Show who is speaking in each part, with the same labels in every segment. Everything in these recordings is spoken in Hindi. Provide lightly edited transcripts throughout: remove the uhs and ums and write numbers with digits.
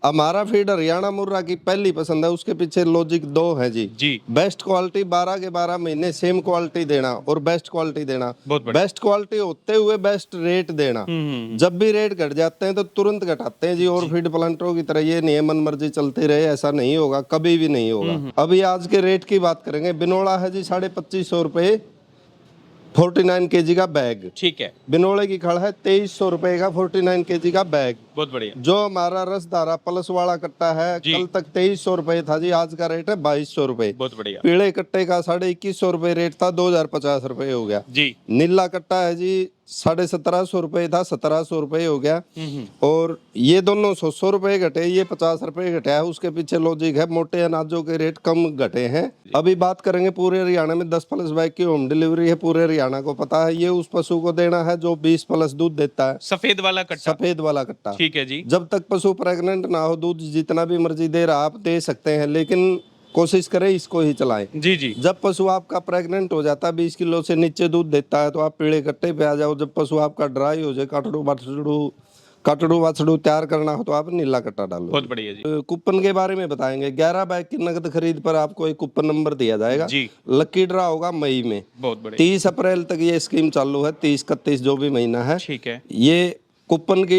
Speaker 1: हमारा फीड हरियाणा मुर्रा की पहली पसंद है, उसके पीछे लॉजिक दो है जी। बेस्ट क्वालिटी 12 के 12 महीने सेम क्वालिटी देना और बेस्ट क्वालिटी देना, बेस्ट क्वालिटी होते हुए बेस्ट रेट देना। जब भी रेट घट जाते हैं तो तुरंत घटाते हैं जी। और फीड प्लांटरों की तरह ये नहीं है मन मर्जी चलती रहे, ऐसा नहीं होगा, कभी भी नहीं होगा। अभी आज के रेट की बात करेंगे, बिनोला है जी 2550 रुपए 49 केजी का बैग।
Speaker 2: ठीक है।
Speaker 1: बिनोले की खड़ है 2300 रुपए का 49 केजी का बैग।
Speaker 2: बहुत बढ़िया।
Speaker 1: जो हमारा रसधारा प्लस वाला कट्टा है कल तक 2300 रुपए था जी, आज का रेट है 2200 रुपए।
Speaker 2: बहुत बढ़िया।
Speaker 1: पीले कट्टे का 2150 रुपए रेट था, 2050 रुपए हो गया
Speaker 2: जी।
Speaker 1: नीला कट्टा है जी 1750 रुपए था, 1700 रुपए हो गया। और ये दोनों 100 रुपए घटे, ये 50 रुपए घटे है। उसके पीछे लॉजिक है, मोटे अनाजों के रेट कम घटे हैं। अभी बात करेंगे पूरे हरियाणा में 10 प्लस बैग की होम डिलीवरी है, पूरे हरियाणा को पता है। ये उस पशु को देना है जो 20 प्लस दूध देता है,
Speaker 2: सफेद वाला कट्टा।
Speaker 1: सफेद वाला कट्टा।
Speaker 2: ठीक है जी।
Speaker 1: जब तक पशु प्रेग्नेंट ना हो, दूध जितना भी मर्जी दे रहा आप दे सकते हैं, लेकिन कोशिश करें इसको ही चलाएं
Speaker 2: जी।
Speaker 1: जब पशु आपका प्रेग्नेंट हो जाता है, 20 किलो से नीचे दूध देता है, तो आप पीले कट्टे पे आ जाओ। जब पशु आपका ड्राई हो जाए, कटड़ू वाछड़ू तैयार करना हो, तो आप नीला कट्टा डालो।
Speaker 2: बहुत बढ़िया जी।
Speaker 1: कूपन के बारे में बताएंगे। 11 बैग की नगद खरीद पर आपको एक कूपन नंबर दिया जाएगा
Speaker 2: जी।
Speaker 1: लकी ड्रा होगा मई में।
Speaker 2: बहुत बढ़िया।
Speaker 1: 30 अप्रैल तक ये स्कीम चालू है, 30-31 जो भी महीना है।
Speaker 2: ठीक है।
Speaker 1: ये कूपन की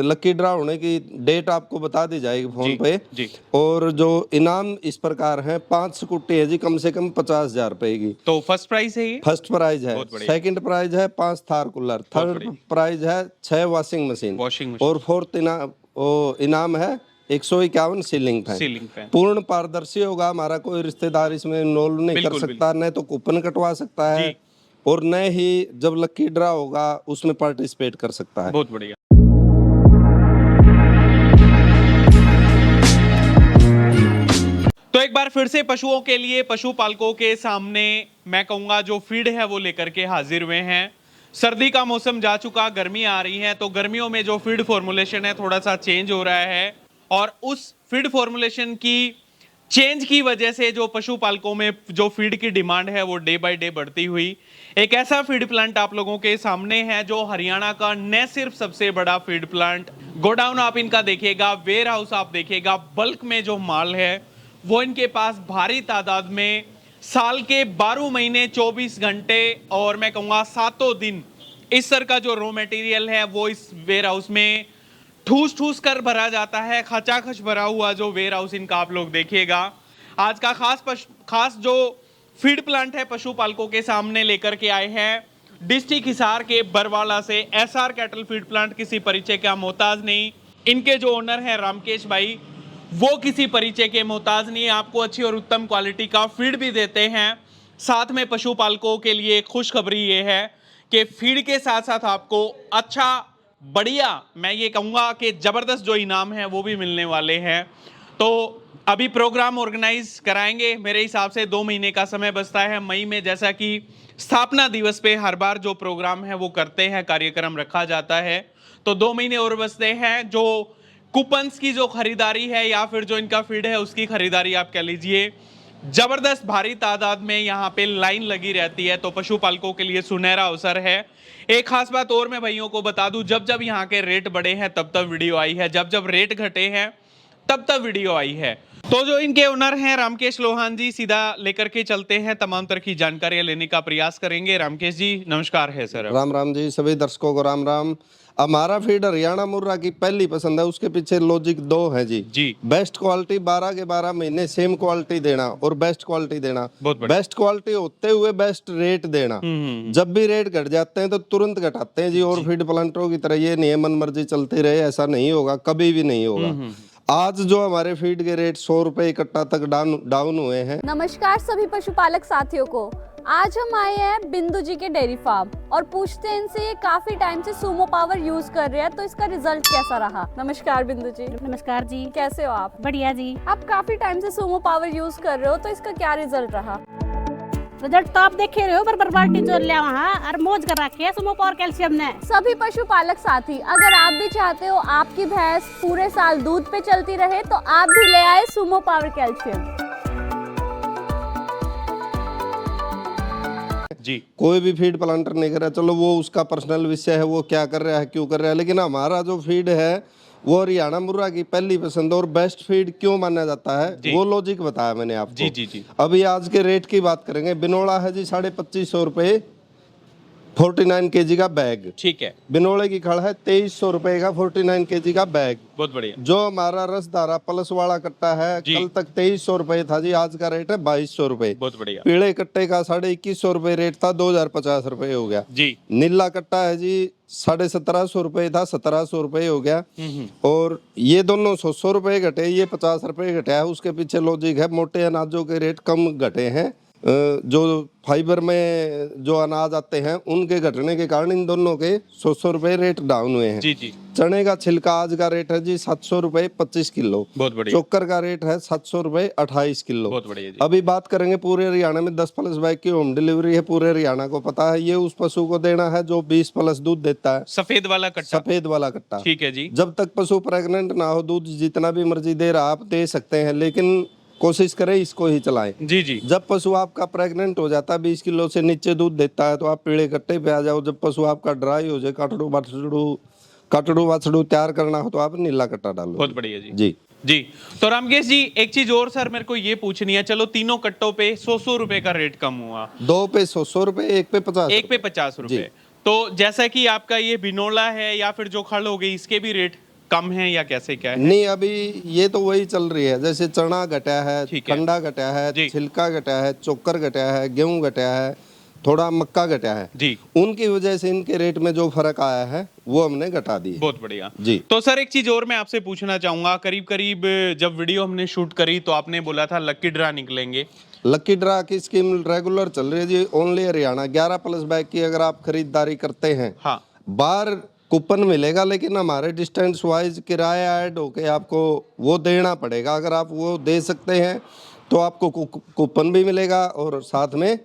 Speaker 1: लकी ड्रा होने की डेट आपको बता दी जाएगी फोन पे
Speaker 2: जी।
Speaker 1: और जो इनाम इस प्रकार है, 5 स्कूटी है जी, कम से कम 50,000 रुपए की।
Speaker 2: तो फर्स्ट प्राइज है ये?
Speaker 1: फर्स्ट प्राइज है। सेकंड प्राइज है 5 थार कूलर। थर्ड प्राइज है 6 वॉशिंग मशीन। और फोर्थ इनाम है 151 सीलिंग फैन। पूर्ण पारदर्शी होगा हमारा, कोई रिश्तेदार इसमें इन्वॉल्व नहीं कर सकता, न तो कूपन कटवा सकता है और न ही जब लकी ड्रा होगा उसमें पार्टिसिपेट कर सकता है।
Speaker 2: बहुत बढ़िया। तो एक बार फिर से पशुओं के लिए, पशुपालकों के सामने मैं कहूंगा जो फीड है वो लेकर के हाजिर हुए हैं। सर्दी का मौसम जा चुका, गर्मी आ रही है, तो गर्मियों में जो फीड फॉर्मुलेशन है थोड़ा सा चेंज हो रहा है और उस फीड फॉर्मुलेशन की चेंज की वजह से जो पशुपालकों में जो फीड की डिमांड है वो डे बाय डे बढ़ती हुई एक ऐसा फीड प्लांट आप लोगों के सामने है जो हरियाणा का न सिर्फ सबसे बड़ा फीड प्लांट, गोडाउन आप इनका देखिएगा, वेयर हाउस आप देखिएगा, बल्क में जो माल है वो इनके पास भारी तादाद में साल के 12 महीने 24 घंटे और मैं कहूँगा 7 दिन इस तरह का जो रॉ मटेरियल है वो इस वेयर हाउस में ठूस ठूस कर भरा जाता है। खचाखच भरा हुआ जो वेयर हाउस इनका आप लोग देखिएगा। आज का खास जो फीड प्लांट है पशुपालकों के सामने लेकर के आए हैं डिस्ट्रिक्ट हिसार के बरवाला से। एसआर कैटल फीड प्लांट किसी परिचय का मोहताज नहीं। इनके जो ओनर हैं रामकेश भाई, वो किसी परिचय के मोहताज नहीं, आपको अच्छी और उत्तम क्वालिटी का फीड भी देते हैं। साथ में पशुपालकों के लिए खुशखबरी ये है कि फीड के साथ साथ आपको अच्छा बढ़िया, मैं ये कहूँगा कि ज़बरदस्त जो इनाम है वो भी मिलने वाले हैं। तो अभी प्रोग्राम ऑर्गेनाइज कराएंगे, मेरे हिसाब से 2 महीने का समय बचता है मई में, जैसा कि स्थापना दिवस पे हर बार जो प्रोग्राम है वो करते हैं, कार्यक्रम रखा जाता है। तो 2 महीने और बचते हैं। जो कूपन्स की जो खरीदारी है या फिर जो इनका फीड है उसकी खरीदारी आप कह लीजिए, जबरदस्त भारी तादाद में यहाँ पे लाइन लगी रहती है। तो पशुपालकों के लिए सुनहरा अवसर है। एक खास बात और मैं भाइयों को बता दूं, जब जब यहाँ के रेट बढ़े हैं तब तब वीडियो आई है, जब जब रेट घटे हैं तब तब वीडियो आई है। तो जो इनके ओनर हैं रामकेश लोहान जी, सीधा लेकर के चलते हैं, तमाम तरह की जानकारियां लेने का प्रयास करेंगे। रामकेश जी नमस्कार है सर।
Speaker 1: राम राम जी, सभी दर्शकों को राम राम। हमारा फीड हरियाणा मुर्रा की पहली पसंद है, उसके पीछे लॉजिक 2 है जी। बेस्ट क्वालिटी 12 के 12 महीने सेम क्वालिटी देना और बेस्ट क्वालिटी देना, बेस्ट क्वालिटी होते हुए बेस्ट रेट देना। जब भी रेट घट जाते हैं तो तुरंत घटाते हैं जी। और फीड प्लांटरों की तरह ये नहीं है मन मर्जी चलती रहे, ऐसा नहीं होगा, कभी भी नहीं होगा। आज जो हमारे फीड के रेट 100 रुपए इकट्ठा तक डाउन हुए हैं।
Speaker 3: नमस्कार सभी पशुपालक साथियों को। आज हम आए हैं बिंदु जी के डेयरी फार्म और पूछते हैं इनसे, ये काफी टाइम से सूमो पावर यूज कर रहे हैं, तो इसका रिजल्ट कैसा रहा। नमस्कार बिंदु जी।
Speaker 4: नमस्कार जी।
Speaker 3: कैसे हो आप?
Speaker 4: बढ़िया जी।
Speaker 3: आप काफी टाइम से सूमो पावर यूज कर रहे हो, तो इसका क्या रिजल्ट रहा?
Speaker 4: रिजल्ट तो आप देखे रहे हो, बरबर बाल्टी जोड़ लिया वहाँ और मौज कर रखी है सूमो पावर कैल्शियम ने।
Speaker 3: सभी पशुपालक साथी, अगर आप भी चाहते हो आपकी भैंस पूरे साल दूध पे चलती रहे, तो आप भी ले आए सूमो पावर कैल्शियम
Speaker 1: जी। कोई भी फीड प्लांटर नहीं कर रहा, चलो वो उसका पर्सनल विषय है, वो क्या कर रहा है, क्यों कर रहा है, लेकिन हमारा जो फीड है वो हरियाणा मुर्रा की पहली पसंद और बेस्ट फीड क्यों माना जाता है वो लॉजिक बताया मैंने आपको।
Speaker 2: जी जी जी।
Speaker 1: अभी आज के रेट की बात करेंगे, बिनोला है जी 2550 रुपए 49 केजी का बैग।
Speaker 2: ठीक है।
Speaker 1: बिनोले की खड़ है 2300 रुपए का 49 केजी का बैग।
Speaker 2: बहुत बढ़िया।
Speaker 1: जो हमारा रसदारा प्लस वाला कट्टा है कल तक 2300 रुपए था जी, आज का रेट है 2200 रुपए।
Speaker 2: बहुत बढ़िया।
Speaker 1: पीले कट्टे का 2150 रुपए रेट था, 2050 रुपए हो गया
Speaker 2: जी।
Speaker 5: नीला कट्टा है जी 1750 रुपए था, 1700 रुपए हो गया। और ये दोनों 100 रुपए घटे, ये 50 रुपए घटे है। उसके पीछे लॉजिक है, मोटे अनाजों के रेट कम घटे हैं। जो फाइबर में जो अनाज आते हैं उनके घटने के कारण इन दोनों के 100 रुपए रेट डाउन हुए हैं।
Speaker 2: जी जी।
Speaker 5: चने का छिलका आज का रेट है जी 700 रुपए 25 किलो।
Speaker 2: बहुत बढ़िया।
Speaker 5: चोकर का रेट है 700 रुपए 28 किलो।
Speaker 2: बहुत बढ़िया जी।
Speaker 5: अभी बात करेंगे पूरे हरियाणा में 10 प्लस बैग की होम डिलीवरी है, पूरे हरियाणा को पता है। ये उस पशु को देना है जो 20 प्लस दूध देता है,
Speaker 2: सफेद वाला कट्टा।
Speaker 5: सफेद वाला कट्टा।
Speaker 2: ठीक है जी।
Speaker 5: जब तक पशु प्रेग्नेंट ना हो, दूध जितना भी मर्जी दे रहा आप दे सकते हैं, लेकिन कोशिश करें इसको ही चलाएं।
Speaker 2: जी जी।
Speaker 5: जब पशु आपका प्रेग्नेंट हो जाता है, 20 किलो से नीचे दूध देता है, तो आप पीले कट्टे पे आ जाओ। जब पशु आपका ड्राई हो जाए, काटड़ू वाछड़ू तैयार करना हो, तो आप नीला कट्टा डालो।
Speaker 2: बहुत बढ़िया जी।
Speaker 5: जी
Speaker 2: जी। तो रामकेश जी एक चीज और सर मेरे को ये पूछनी है, चलो तीनों कट्टों पे 100 रुपए का रेट कम हुआ,
Speaker 5: 2 पे 100 रुपए, 1 पे 50,
Speaker 2: एक पे 50 रुपए। तो जैसा कि आपका ये बिनोला है या फिर जो खल हो गई, इसके भी रेट कम है या कैसे क्या है?
Speaker 5: नहीं, अभी ये तो वही चल रही है। जैसे चना घटा है,
Speaker 2: ठीक है।
Speaker 5: कंडा घटा है,
Speaker 2: जी।
Speaker 5: छिलका घटा है, चोकर घटा है, गेहूं घटा है, थोड़ा मक्का घटा है
Speaker 2: जी।
Speaker 5: उनकी वजह से इनके रेट में जो फर्क आया है वो हमने घटा दी।
Speaker 2: बहुत बढ़िया
Speaker 5: जी।
Speaker 2: तो सर एक चीज और मैं आपसे पूछना चाहूंगा, करीब करीब जब वीडियो हमने शूट करी तो आपने बोला था लकी ड्रा निकलेंगे।
Speaker 5: लकी ड्रा की स्कीम रेगुलर चल रही है जी, ओनली हरियाणा। 11 प्लस बैग की अगर आप खरीदारी करते हैं,
Speaker 2: हाँ,
Speaker 5: बाहर कूपन मिलेगा, लेकिन हमारे डिस्टेंस वाइज किराया ऐड होके आपको वो देना पड़ेगा। अगर आप वो दे सकते हैं तो आपको कूपन भी मिलेगा और साथ में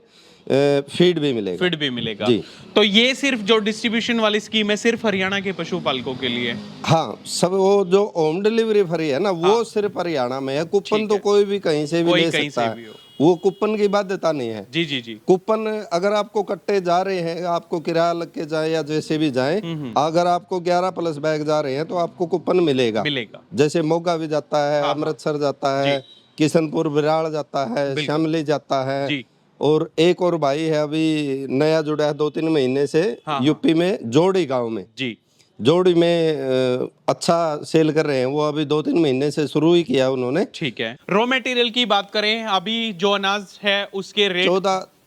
Speaker 5: फीड भी मिलेगा।
Speaker 2: फीड भी मिलेगा
Speaker 5: जी।
Speaker 2: तो ये सिर्फ जो डिस्ट्रीब्यूशन वाली स्कीम है सिर्फ हरियाणा के पशुपालकों के लिए?
Speaker 5: हाँ, सब वो जो होम डिलीवरी फ्री है ना, वो सिर्फ हरियाणा में है। कूपन तो कोई भी कहीं से भी ले सकता है, वो कूपन की बाध्यता नहीं है।
Speaker 2: जी जी जी।
Speaker 5: कूपन अगर आपको कट्टे जा रहे हैं, आपको किराया लग के जाए या जैसे भी जाए, अगर आपको 11 प्लस बैग जा रहे हैं तो आपको कूपन मिलेगा। जैसे मोगा भी जाता है, अमृतसर जाता है, किशनपुर बिराड़ जाता है, शामली जाता है। और एक और भाई है अभी नया जुड़ा है 2-3 महीने से, यूपी में जोड़ी गांव में जी, जोड़ी में अच्छा सेल कर रहे हैं। वो अभी 2-3 महीने से शुरू ही किया उन्होंने।
Speaker 2: ठीक है। रॉ मटेरियल की बात करें, अभी जो अनाज है उसके रेट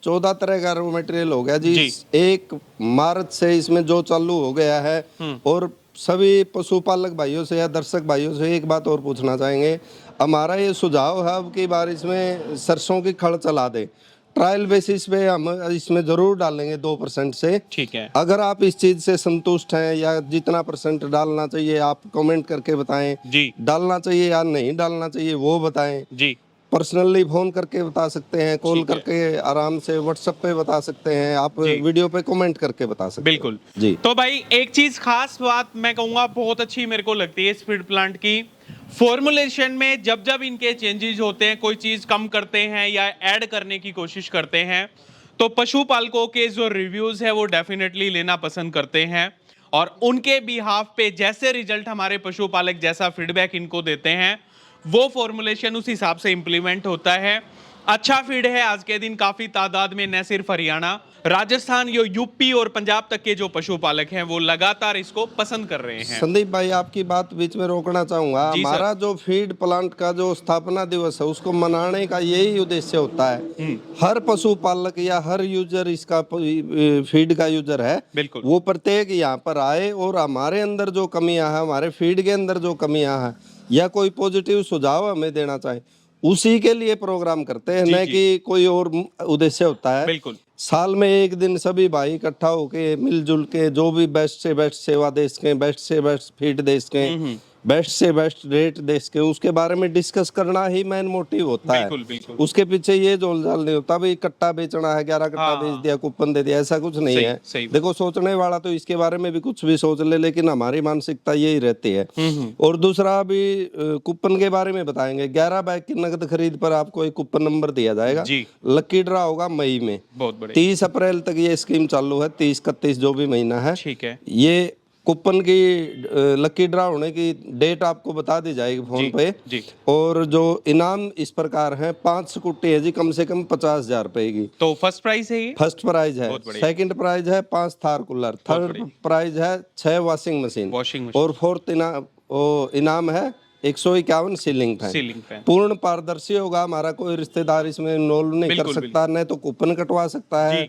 Speaker 5: 14 तरह का रॉ मटेरियल हो गया जी। 1 मार्च से इसमें जो चालू हो गया है। और सभी पशुपालक भाइयों से या दर्शक भाइयों से एक बात और पूछना चाहेंगे, हमारा ये सुझाव है अब की बार इसमें सरसों की खड़ चला दे। ट्रायल बेसिस पे हम इसमें जरूर डालेंगे 2% से। ठीक है। अगर आप इस चीज से संतुष्ट हैं या जितना % डालना चाहिए आप कमेंट करके बताएं जी। डालना चाहिए या नहीं डालना चाहिए वो बताएं जी। पर्सनली फोन करके बता सकते हैं, कॉल करके आराम से व्हाट्सएप पे बता सकते हैं, आप वीडियो पे कमेंट करके बता सकते हैं। बिल्कुल
Speaker 2: जी। तो भाई एक चीज खास बात मैं कहूंगा बहुत अच्छी मेरे को लगती है इस फीड प्लांट की, फॉर्मुलेशन में जब जब इनके चेंजेस होते हैं, कोई चीज कम करते हैं या ऐड करने की कोशिश करते हैं, तो पशुपालकों के जो रिव्यूज है वो डेफिनेटली लेना पसंद करते हैं। और उनके बिहाफ पे जैसे रिजल्ट हमारे पशुपालक जैसा फीडबैक इनको देते हैं, वो फॉर्मुलेशन उस हिसाब से इंप्लीमेंट होता है। अच्छा फीड है आज के दिन काफी तादाद में, न सिर्फ हरियाणा, राजस्थान, यूपी और पंजाब तक के जो पशुपालक हैं वो लगातार इसको पसंद कर रहे हैं।
Speaker 5: संदीप भाई आपकी बात बीच में रोकना चाहूंगा। हमारा जो फीड प्लांट का जो स्थापना दिवस है उसको मनाने का यही उद्देश्य होता है। हर पशुपालक या हर यूजर इसका फीड का यूजर है, बिल्कुल, वो प्रत्येक यहाँ पर आए और हमारे अंदर जो कमियां है, हमारे फीड के अंदर जो कमियां हैं या कोई पॉजिटिव सुझाव हमें देना चाहे, उसी के लिए प्रोग्राम करते हैं, न कि कोई और उद्देश्य होता है। बिल्कुल। साल में एक दिन सभी भाई इकट्ठा होके मिलजुल के जो भी बेस्ट से बेस्ट सेवा दे सकें, बेस्ट से बेस्ट फीड दे सकें, बेस्ट से बेस्ट रेट दे सके, उसके बारे में डिस्कस करना ही मेन मोटिव होता है। बिल्कुल। उसके पीछे ये जोलजाल नहीं होता भाई कट्टा बेचना है, 11 कट्टा बेच दिया, कूपन दे दिया, ऐसा कुछ नहीं है। देखो सोचने वाला तो इसके बारे में भी कुछ भी सोच ले, लेकिन हमारी मानसिकता यही रहती है। और दूसरा अभी कूपन के बारे में बताएंगे। 11 बैग की नकद खरीद पर आपको एक कूपन नंबर दिया जाएगा। लकी ड्रा होगा मई में, 30 अप्रैल तक ये स्कीम चालू है, 30-31 जो भी महीना है। ठीक है। ये
Speaker 1: कूपन की लकी ड्रा होने की डेट आपको बता दी जाएगी फोन पे
Speaker 2: जी।
Speaker 1: और जो इनाम इस प्रकार है 5 स्कूटी है जी, कम से कम 50,000 रुपए की।
Speaker 2: तो फर्स्ट प्राइस है ये?
Speaker 1: फर्स्ट प्राइज है,
Speaker 2: बहुत बढ़िया।
Speaker 1: सेकंड प्राइज है 5 थार कूलर, थर्ड प्राइज है 6 वॉशिंग मशीन और फोर्थ इनाम है 151 सीलिंग फैन। पूर्ण पारदर्शी होगा, हमारा कोई रिश्तेदार इसमें इन्वॉल्व नहीं कर सकता, न तो कूपन कटवा सकता है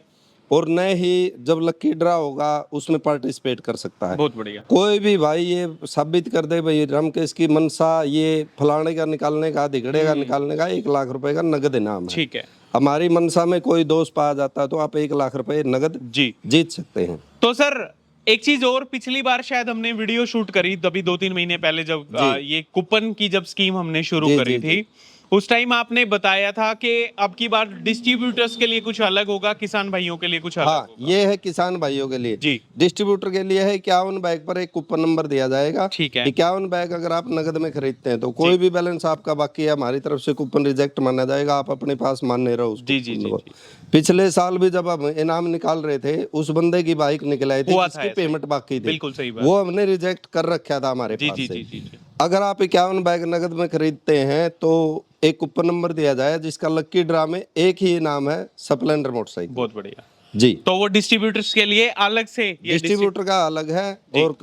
Speaker 1: और न ही जब लकी ड्रा होगा उसमें पार्टिसिपेट कर सकता है।
Speaker 2: बहुत बढ़िया।
Speaker 1: कोई भी भाई ये साबित कर दे भाई रमकेश की मनसा ये फलाने का निकालने का, धिगड़े का निकालने का, 1 लाख रुपए का नगद इनाम है।
Speaker 2: ठीक है।
Speaker 1: हमारी मनसा में कोई दोष पाया जाता है तो आप 1 लाख रुपए नगद जीत सकते हैं।
Speaker 2: तो सर एक चीज और, पिछली बार शायद हमने वीडियो शूट करी तभी 2-3 महीने पहले जब ये कूपन की जब स्कीम हमने शुरू करी थी, उस टाइम आपने बताया था कि अब की बार डिस्ट्रीब्यूटर्स के लिए कुछ अलग होगा, किसान भाइयों के लिए कुछ अलग होगा।
Speaker 1: ये है किसान भाइयों के लिए
Speaker 2: जी।
Speaker 1: डिस्ट्रीब्यूटर के लिए है 51 बैग पर एक कूपन नंबर दिया जाएगा।
Speaker 2: ठीक है।
Speaker 1: 51 बैग अगर आप नगद में खरीदते हैं तो कोई भी बैलेंस आपका बाकी है हमारी तरफ से कूपन रिजेक्ट माना जाएगा, आप अपने पास मानने रहो।
Speaker 2: जी।
Speaker 1: पिछले साल भी जब हम इनाम निकाल रहे थे उस बंदे की बाइक निकल आई थी, उसकी पेमेंट बाकी थी,
Speaker 2: बिल्कुल सही बात,
Speaker 1: वो हमने रिजेक्ट कर रखा था हमारे पास से। अगर आप 51 बैग नगद में खरीदते हैं तो एक कूपन नंबर दिया जाए जिसका लकी ड्रा में एक ही इनाम है स्प्लेंडर मोटरसाइकिल।
Speaker 2: बहुत बढ़िया
Speaker 1: जी।
Speaker 2: तो वो डिस्ट्रीब्यूटर्स के लिए अलग से,
Speaker 1: डिस्ट्रीब्यूटर का अलग है और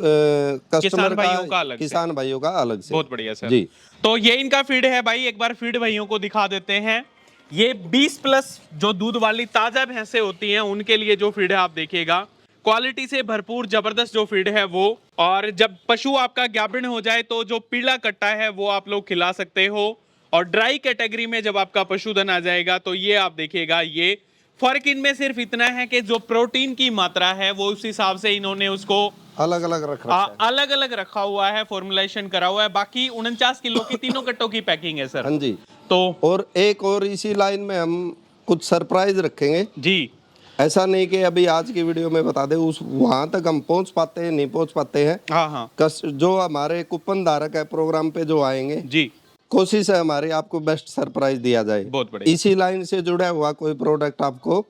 Speaker 1: कस्टमर का अलग, किसान भाइयों का अलग से।
Speaker 2: बहुत बढ़िया सर
Speaker 1: जी।
Speaker 2: तो ये इनका फीड है भाई, एक बार फीड भाइयों को दिखा देते हैं। ये 20+ जो दूध वाली ताजा भैंसें होती हैं उनके लिए जो फीड है आप देखिएगा, क्वालिटी से भरपूर जबरदस्त जो फीड है वो। और जब पशु आपका गाभिन हो जाए तो जो पीला कट्टा है वो आप लोग खिला सकते हो। और ड्राई कैटेगरी में जब आपका पशुधन आ जाएगा तो ये आप देखिएगा, ये फर्क इनमें सिर्फ इतना है कि जो प्रोटीन की मात्रा है वो उस हिसाब से इन्होंने उसको
Speaker 1: अलग अलग
Speaker 2: रखा हुआ है, फॉर्मुलेशन करा हुआ है। बाकी 49 किलो की तीनों कट्टों की पैकिंग है सर।
Speaker 1: हाँ जी।
Speaker 2: तो
Speaker 1: और एक और इसी लाइन में हम कुछ सरप्राइज रखेंगे
Speaker 2: जी।
Speaker 1: ऐसा नहीं कि अभी आज की वीडियो में बता दे, उस वहां तक हम पहुंच पाते हैं नहीं पहुंच पाते हैं।
Speaker 2: हाँ।
Speaker 1: जो हमारे कूपन धारक है प्रोग्राम पे जो आएंगे जी, कोशिश है हमारी आपको बेस्ट सरप्राइज दिया जाए।
Speaker 2: बहुत बढ़िया।
Speaker 1: इसी लाइन से जुड़ा हुआ कोई प्रोडक्ट आपको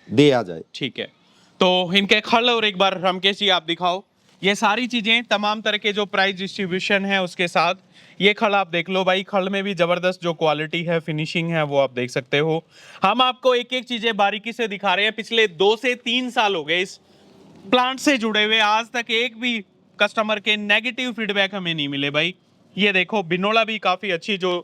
Speaker 1: दिया जाए।
Speaker 2: ठीक है। तो इनके खल और एक बार रामकेश जी आप दिखाओ, ये सारी चीजें तमाम तरह के जो प्राइस डिस्ट्रीब्यूशन है उसके साथ ये खल आप देख लो भाई, खल में भी जबरदस्त जो क्वालिटी है, फिनिशिंग है वो आप देख सकते हो। हम आपको एक एक चीजें बारीकी से दिखा रहे हैं। पिछले 2 से 3 साल हो गए इस प्लांट से जुड़े हुए, आज तक एक भी कस्टमर के नेगेटिव फीडबैक हमें नहीं मिले भाई। ये देखो बिनोला भी काफी अच्छी जो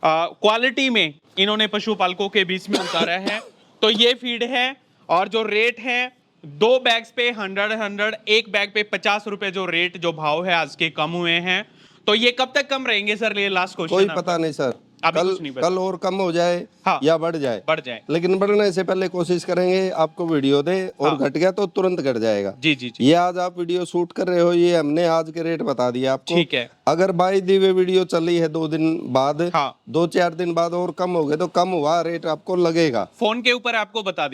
Speaker 2: क्वालिटी में इन्होंने पशुपालकों के बीच में उतारा है। तो ये फीड है और जो रेट है 2 बैग्स पे 100, एक बैग पे 50 रुपए जो रेट जो भाव है आज के कम हुए हैं। तो ये कब तक कम रहेंगे सर? ये लास्ट क्वेश्चन।
Speaker 1: कोई पता नहीं सर, कल और कम हो जाए या बढ़ जाए, लेकिन बढ़ने से पहले कोशिश करेंगे आपको वीडियो दे और घट गया तो तुरंत घट जाएगा। जी। ये आज आप वीडियो शूट कर रहे हो, ये हमने आज के रेट बता दिया आपको। ठीक है। अगर बाई दी हुई वीडियो चली है 2 दिन बाद, 2-4 दिन बाद और कम हो गए तो कम हुआ रेट आपको लगेगा, फोन के ऊपर आपको बता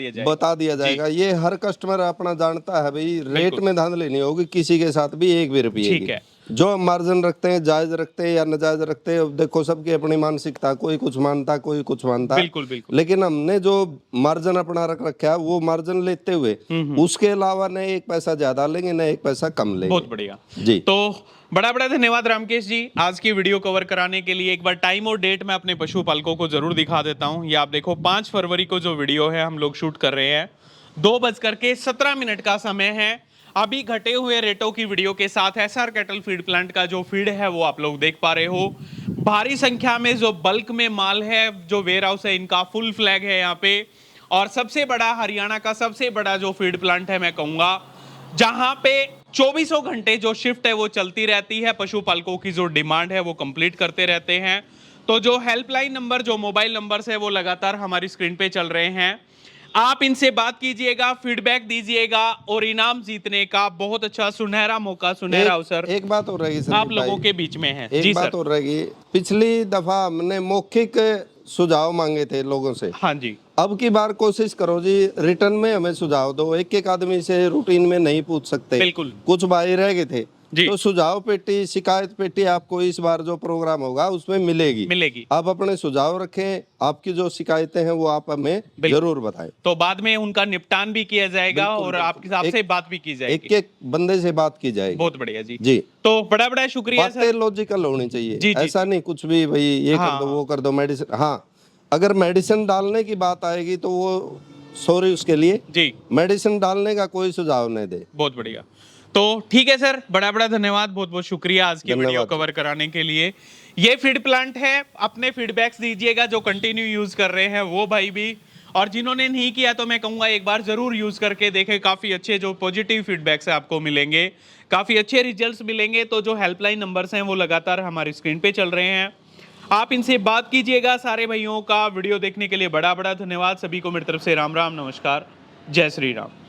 Speaker 1: दिया जाएगा। ये हर कस्टमर अपना जानता है भाई, रेट में धांधली नहीं होगी किसी के साथ भी 1 भी रुपये की। जो मार्जिन रखते हैं जायज रखते हैं या नाजायज रखते हैं, देखो सबकी अपनी मानसिकता, कोई कुछ मानता कोई कुछ मानता। बिल्कुल। लेकिन हमने जो मार्जिन अपना रख रखा है वो मार्जिन लेते हुए उसके अलावा न 1 पैसा ज्यादा लेंगे न 1 पैसा कम लेंगे। बहुत बढ़िया जी। तो बड़ा धन्यवाद रामकेश जी आज की वीडियो कवर कराने के लिए। एक बार टाइम और डेट मैं अपने पशुपालकों को जरूर दिखा देता हूँ। ये आप देखो 5 फरवरी को जो वीडियो है हम लोग शूट कर रहे हैं, 2:17 का समय है। अभी घटे हुए रेटों की वीडियो के साथ एसआर कैटल फीड प्लांट का जो फीड है वो आप लोग देख पा रहे हो। भारी संख्या में जो बल्क में माल है, जो वेयर हाउस है इनका फुल फ्लैग है यहाँ पे। और सबसे बड़ा हरियाणा का सबसे बड़ा जो फीड प्लांट है मैं कहूँगा, जहाँ पे 24 घंटे जो शिफ्ट है वो चलती रहती है। पशुपालकों की जो डिमांड है वो कंप्लीट करते रहते हैं। तो जो हेल्पलाइन नंबर, जो मोबाइल नंबर है वो लगातार हमारी स्क्रीन पे चल रहे हैं। आप इनसे बात कीजिएगा, फीडबैक दीजिएगा और इनाम जीतने का बहुत अच्छा सुनहरा मौका, सुनहरा अवसर एक बात हो रही
Speaker 2: आप लोगों के बीच में है।
Speaker 1: एक बात हो रही, पिछली दफा हमने मौखिक सुझाव मांगे थे लोगों से।
Speaker 2: हाँ जी।
Speaker 1: अब की बार कोशिश करो जी, रिटर्न में हमें सुझाव दो। एक आदमी से रूटीन में नहीं पूछ सकते। बिल्कुल। कुछ भाई रह गए थे
Speaker 2: जी।
Speaker 1: तो सुझाव पेटी, शिकायत पेटी आपको इस बार जो प्रोग्राम होगा उसमें मिलेगी। आप अपने सुझाव रखें, आपकी जो शिकायतें हैं वो आप हमें जरूर बताएं।
Speaker 2: तो बाद में उनका निपटान भी किया जाएगा और आपके आपसे बात भी की जाएगी,
Speaker 1: एक एक बंदे से बात की जाएगी।
Speaker 2: बहुत बढ़िया जी।
Speaker 1: जी,
Speaker 2: तो बड़ा बड़ा शुक्रिया
Speaker 1: बातें
Speaker 2: सर।
Speaker 1: लॉजिकल होनी चाहिए।
Speaker 2: जी, जी,
Speaker 1: ऐसा नहीं कुछ भी भाई ये
Speaker 2: हाँ,
Speaker 1: कर दो
Speaker 2: हाँ।
Speaker 1: वो कर दो, मेडिसिन। हाँ, अगर मेडिसिन डालने की बात आएगी तो वो सॉरी उसके लिए,
Speaker 2: जी,
Speaker 1: मेडिसिन डालने का कोई सुझाव नहीं दे।
Speaker 2: बहुत बढ़िया। तो ठीक है सर, बड़ा बड़ा धन्यवाद, बहुत बहुत शुक्रिया आज की वीडियो
Speaker 1: धन्यवाद।
Speaker 2: कवर कराने के लिए। ये फीड प्लांट है, अपने फीडबैक्स दीजिएगा, जो कंटिन्यू यूज कर रहे हैं वो भाई भी, और जिन्होंने नहीं किया तो मैं कहूँगा एक बार जरूर यूज करके देखें। काफ़ी अच्छे जो पॉजिटिव फीडबैक्स है आपको मिलेंगे, काफ़ी अच्छे रिजल्ट्स मिलेंगे। तो जो हेल्पलाइन नंबर्स हैं वो लगातार हमारी स्क्रीन पे चल रहे हैं, आप इनसे बात कीजिएगा। सारे भाइयों का वीडियो देखने के लिए बड़ा बड़ा धन्यवाद। सभी को मेरी तरफ से राम राम, नमस्कार, जय श्री राम।